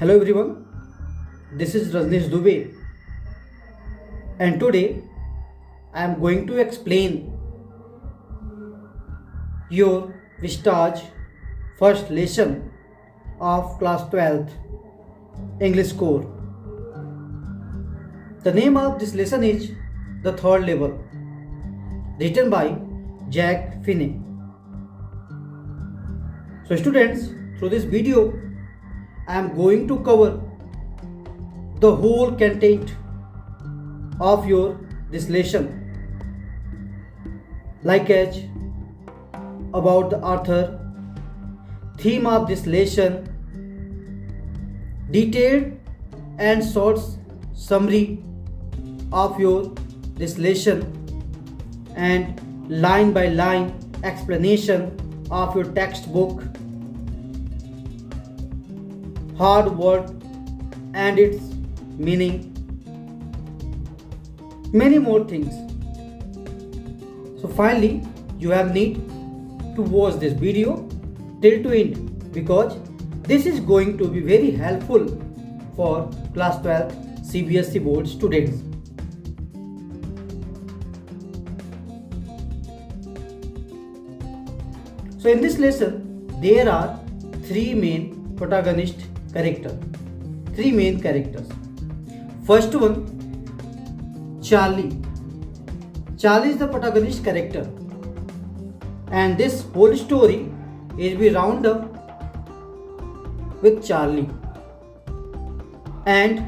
Hello everyone, this is Rajanish Dubey, and today I am going to explain your Vistas first lesson of class 12th English core. The name of this lesson is The Third Level, written by Jack Finney. So students, through this video I am going to cover the whole content of your this lesson, like as about the author, theme of this lesson, detailed and short summary of your this lesson, and line by line explanation of your textbook, hard word and its meaning, many more things. So finally you have need to watch this video till to end, because this is going to be very helpful for class 12 CBSE board students. So in this lesson there are three main characters. First one, Charlie. Charlie is the protagonist character, and this whole story is be round up with Charlie. And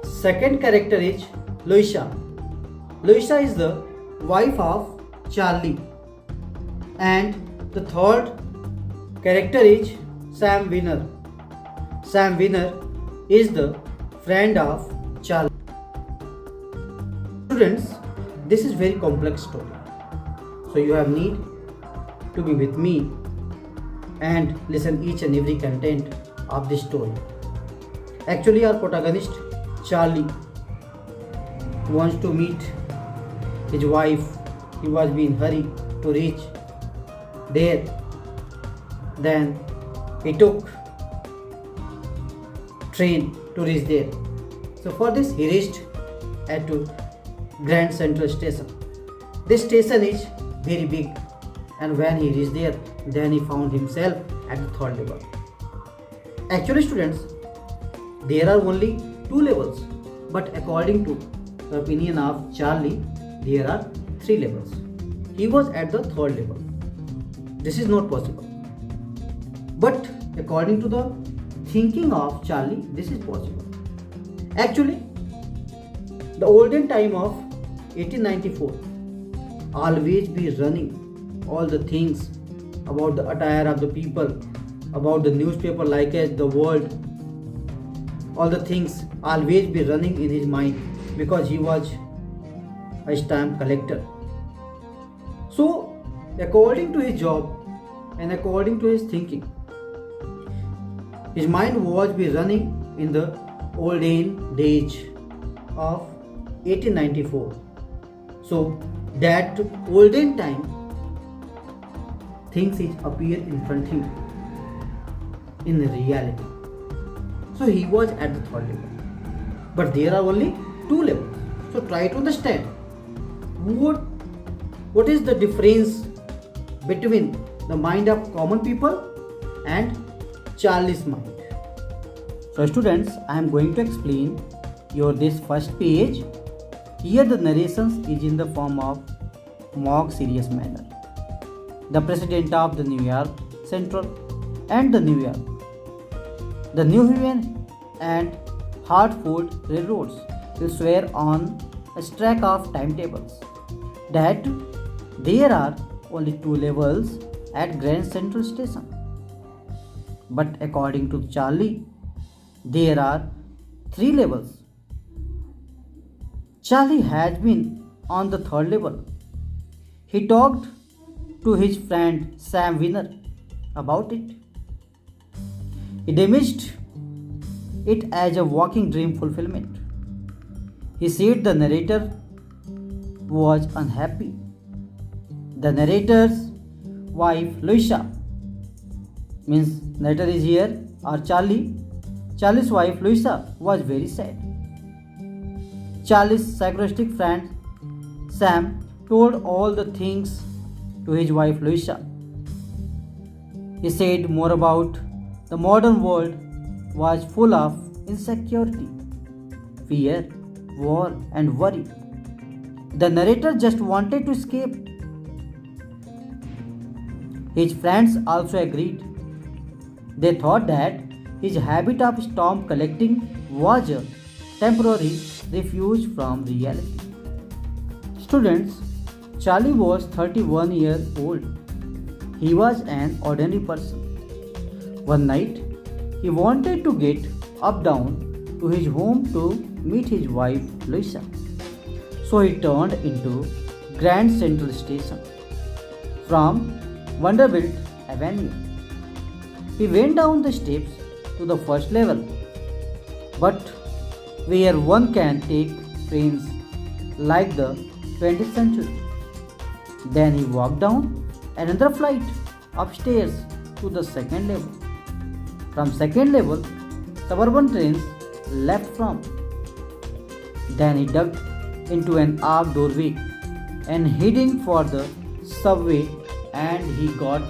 second character is Louisa. Louisa is the wife of Charlie. And the third character is Sam Winner. Sam Winner is the friend of Charlie. Students, this is very complex story, so you have need to be with me and listen each and every content of this story. Actually, our protagonist Charlie wants to meet his wife. He was in hurry to reach there. Then he took train to reach there. So for this he reached at Grand Central Station. This station is very big, and when he reached there, then he found himself at the third level. Actually students, there are only two levels, but according to the opinion of Charlie, there are three levels. He was at the third level. This is not possible, but according to the thinking of Charlie, this is possible. Actually, the olden time of 1894 always be running all the things about the attire of the people, about the newspaper like as the world, all the things always be running in his mind, because he was a stamp collector. So according to his job and according to his thinking, his mind was be running in the olden days of 1894. So that olden time things is appear in front of him in reality. So he was at the third level, but there are only two levels. So try to understand what is the difference between the mind of common people and Charlie's mind. So students, I am going to explain your this first page. Here the narrations is in the form of mock serious manner. The president of the New York Central and the New Haven and Hartford railroads will swear on a stack of timetables that there are only two levels at Grand Central Station. But according to Charlie, there are three levels. Charlie has been on the third level. He talked to his friend Sam Winner about it. He dismissed it as a walking dream fulfillment. He said the narrator was unhappy. The narrator's wife Louisa, means narrator is here, or Charlie. Charlie's wife Louisa was very sad. Charlie's sarcastic friend Sam told all the things to his wife Louisa. He said more about the modern world was full of insecurity, fear, war, and worry. The narrator just wanted to escape. His friends also agreed. They thought that his habit of stamp collecting was a temporary refuge from reality. Students, Charlie was 31 years old. He was an ordinary person. One night, he wanted to get up down to his home to meet his wife Louisa. So he turned into Grand Central Station from Vanderbilt Avenue. He went down the steps to the first level, but where one can take trains like the 20th century. Then he walked down another flight upstairs to the second level. From second level, suburban trains left from. Then he ducked into an arched doorway and heading for the subway, and he got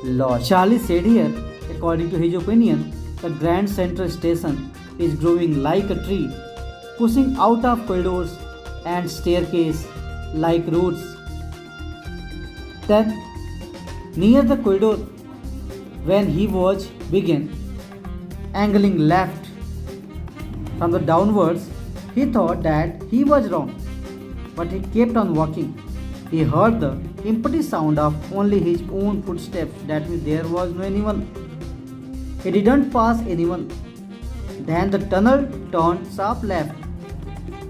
lost. Charlie said here, according to his opinion, the Grand Central Station is growing like a tree, pushing out of corridors and staircase like roots. Then, near the corridor, when he was began angling left from the downwards, he thought that he was wrong, but he kept on walking. He heard the empty sound of only his own footsteps. That means there was no anyone. He didn't pass anyone. Then the tunnel turned sharp left.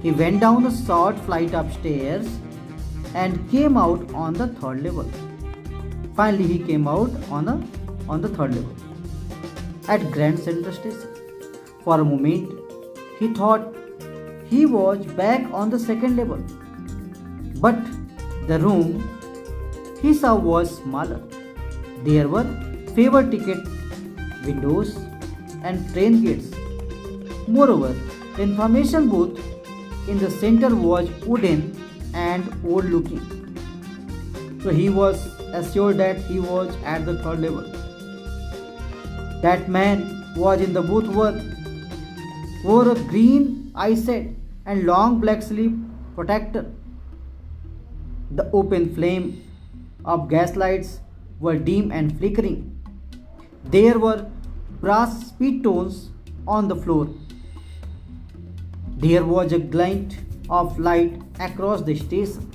He went down a short flight of stairs and came out on the third level. Finally, he came out on the third level at Grand Central Station. For a moment, he thought he was back on the second level, but the room he saw was smaller. There were fewer ticket windows and train gates. Moreover, the information booth in the center was wooden and old looking. So he was assured that he was at the third level. That man was in the booth wore a green eye set and long black sleeve protector. The open flame of gas lights were dim and flickering. There were brass speed tones on the floor. There was a glint of light across the station.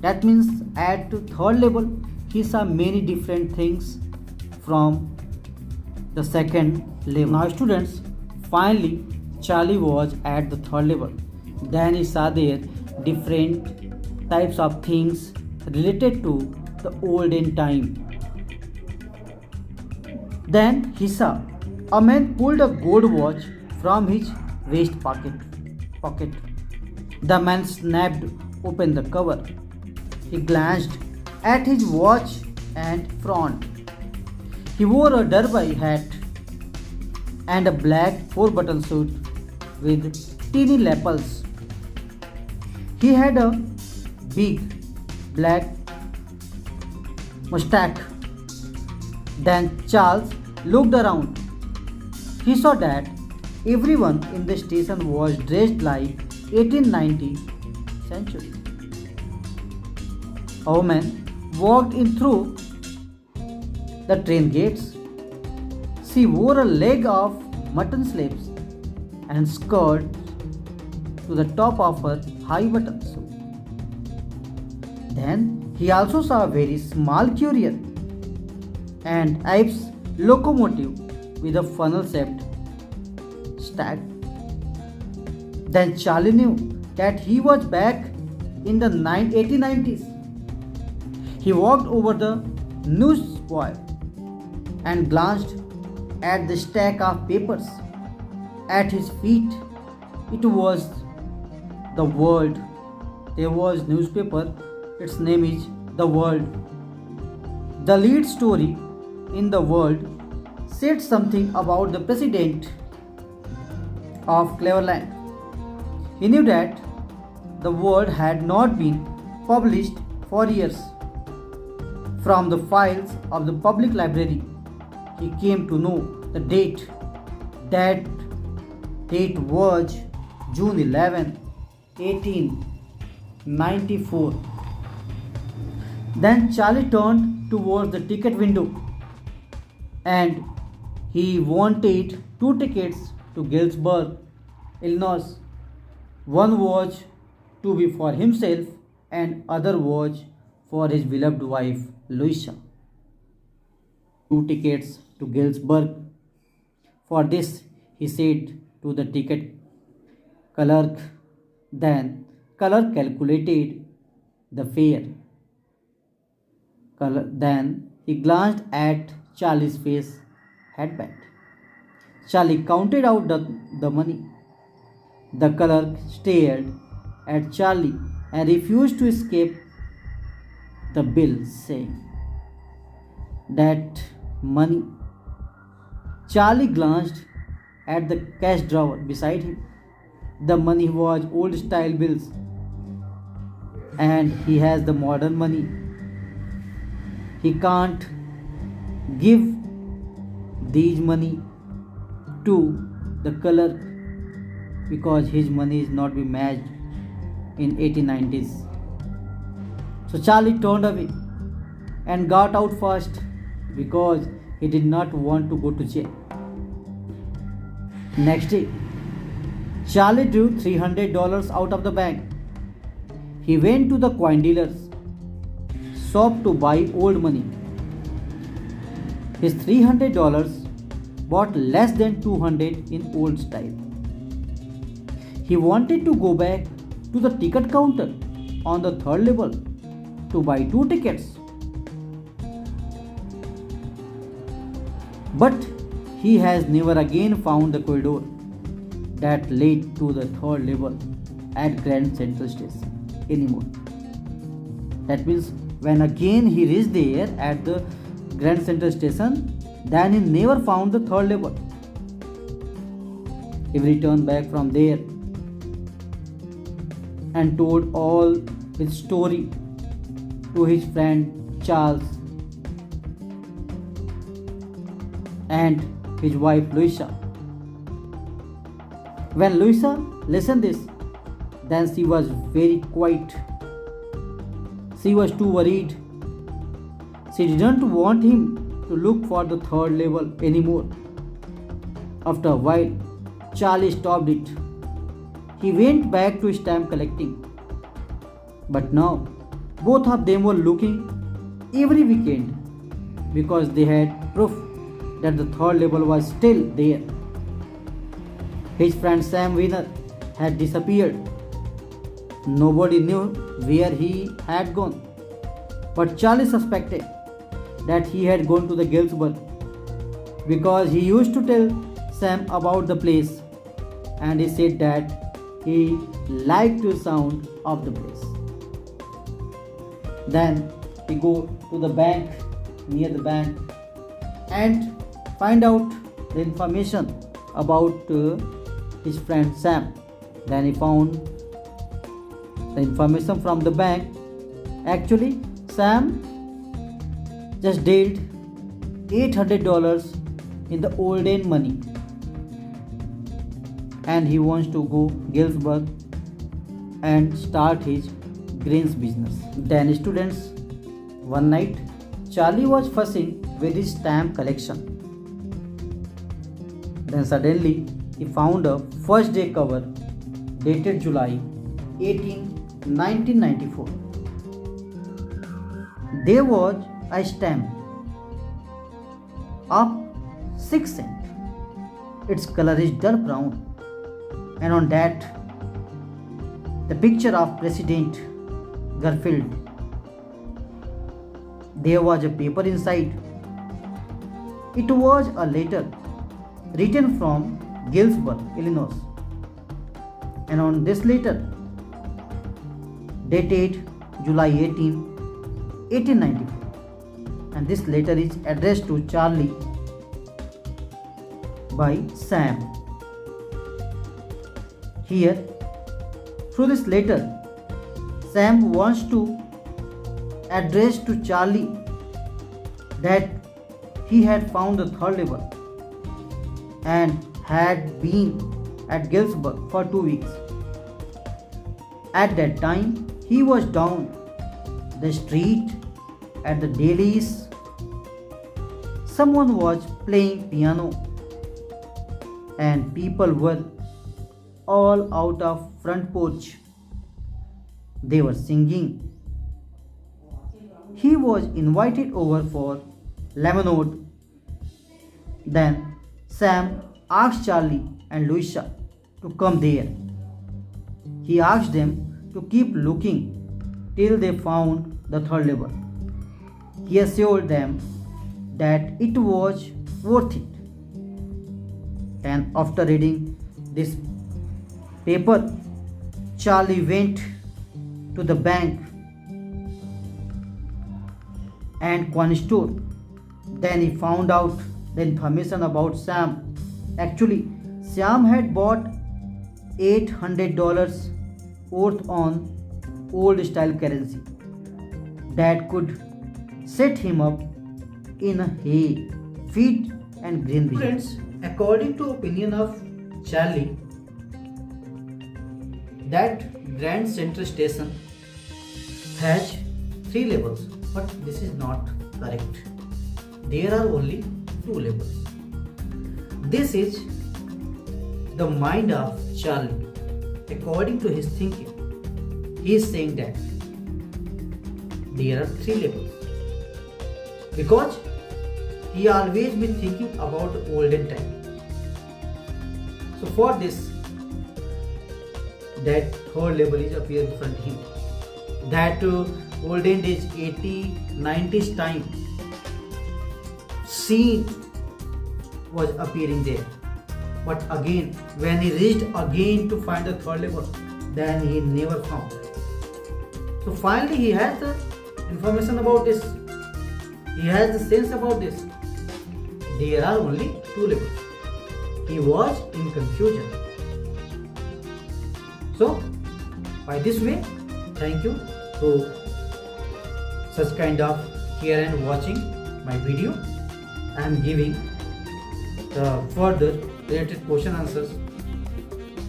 That means at the third level, he saw many different things from the second level. Now students, finally Charlie was at the third level. Then he saw there different types of things related to the olden time. Then he saw a man pulled a gold watch from his waist pocket. The man snapped open the cover. He glanced at his watch and frowned. He wore a derby hat and a black 4-button suit with teeny lapels. He had a big black mustache. Then Charles looked around. He saw that everyone in the station was dressed like 1890 century. A woman walked in through the train gates. She wore a leg of mutton slips and skirt to the top of her high button suit. Then he also saw a very small courier and Ives locomotive with a funnel-shaped stack. Then Charlie knew that he was back in the 1890s. He walked over the newsboy and glanced at the stack of papers at his feet. It was The World. There was newspaper. Its name is The World. The lead story in The World said something about the president of Cleveland. He knew that the word had not been published for years. From the files of the public library, he came to know the date. That date was June 11, 1894. Then Charlie turned towards the ticket window and he wanted two tickets to Galesburg, Illinois. One was to be for himself and other was for his beloved wife Louisa. Two tickets to Galesburg. For this he said to the ticket clerk. Then clerk calculated the fare. Then he glanced at Charlie's face headband. Charlie counted out the money. The clerk stared at Charlie and refused to escape the bill, saying, "That money." Charlie glanced at the cash drawer beside him. The money was old style bills and he has the modern money. He can't give these money to the clerk because his money is not be matched in 1890s. So Charlie turned away and got out fast because he did not want to go to jail. Next day, Charlie drew $300 out of the bank. He went to the coin dealer's shop to buy old money. His $300 bought less than 200 in old style. He wanted to go back to the ticket counter on the third level to buy two tickets. But he has never again found the corridor that led to the third level at Grand Central Station anymore. That means when again he reached there at the Grand Central Station, then he never found the third level. He returned back from there and told all his story to his friend Charles and his wife Louisa. When Louisa listened this, then she was very quiet. She was too worried. She didn't want him to look for the third level anymore. After a while, Charlie stopped it. He went back to stamp collecting. But now, both of them were looking every weekend because they had proof that the third level was still there. His friend Sam Wiener had disappeared. Nobody knew where he had gone. But Charlie suspected that he had gone to the Galesburg because he used to tell Sam about the place and he said that he liked the sound of the place. Then he go to the bank, near the bank, and find out the information about his friend Sam. Then he found the information from the bank. Actually, Sam just dealt $800 in the olden money and he wants to go Galesburg and start his grains business. Then students, one night Charlie was fussing with his stamp collection. Then suddenly he found a first day cover dated July 18, 1994. There was a stamp of 6 cents. Its color is dark brown and on that the picture of President Garfield. There was a paper inside. It was a letter written from Galesburg, Illinois. And on this letter, dated July 18, 1894. And this letter is addressed to Charlie by Sam. Here, through this letter, Sam wants to address to Charlie that he had found the third level and had been at Galesburg for 2 weeks. At that time, he was down the street at the Dailies. Someone was playing piano and people were all out of front porch. They were singing. He was invited over for lemonade. Then Sam asked Charlie and Louisa to come there. He asked them to keep looking till they found the third level. He assured them that it was worth it. And after reading this paper, Charlie went to the bank and coin store. Then he found out the information about Sam. Actually, Sam had bought $800 worth on old style currency that could set him up in a hay, feed and grain business. Friends, according to opinion of Charlie, that Grand Central Station has 3 levels, but this is not correct. There are only 2 levels. This is the mind of Charlie. According to his thinking, he is saying that there are 3 levels because he always been thinking about the olden time. So for this, that third level is appear in front of him. That olden days 80s, 90s time scene was appearing there. But again, when he reached again to find the third level, then he never found. So finally he has the information about this. He has the sense about this. There are only 2 levels. He was in confusion. So by this way, thank you to such kind of care and watching my video. I am giving the further related question answers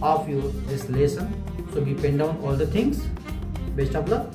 of your this lesson. So be pen down all the things. Best of luck.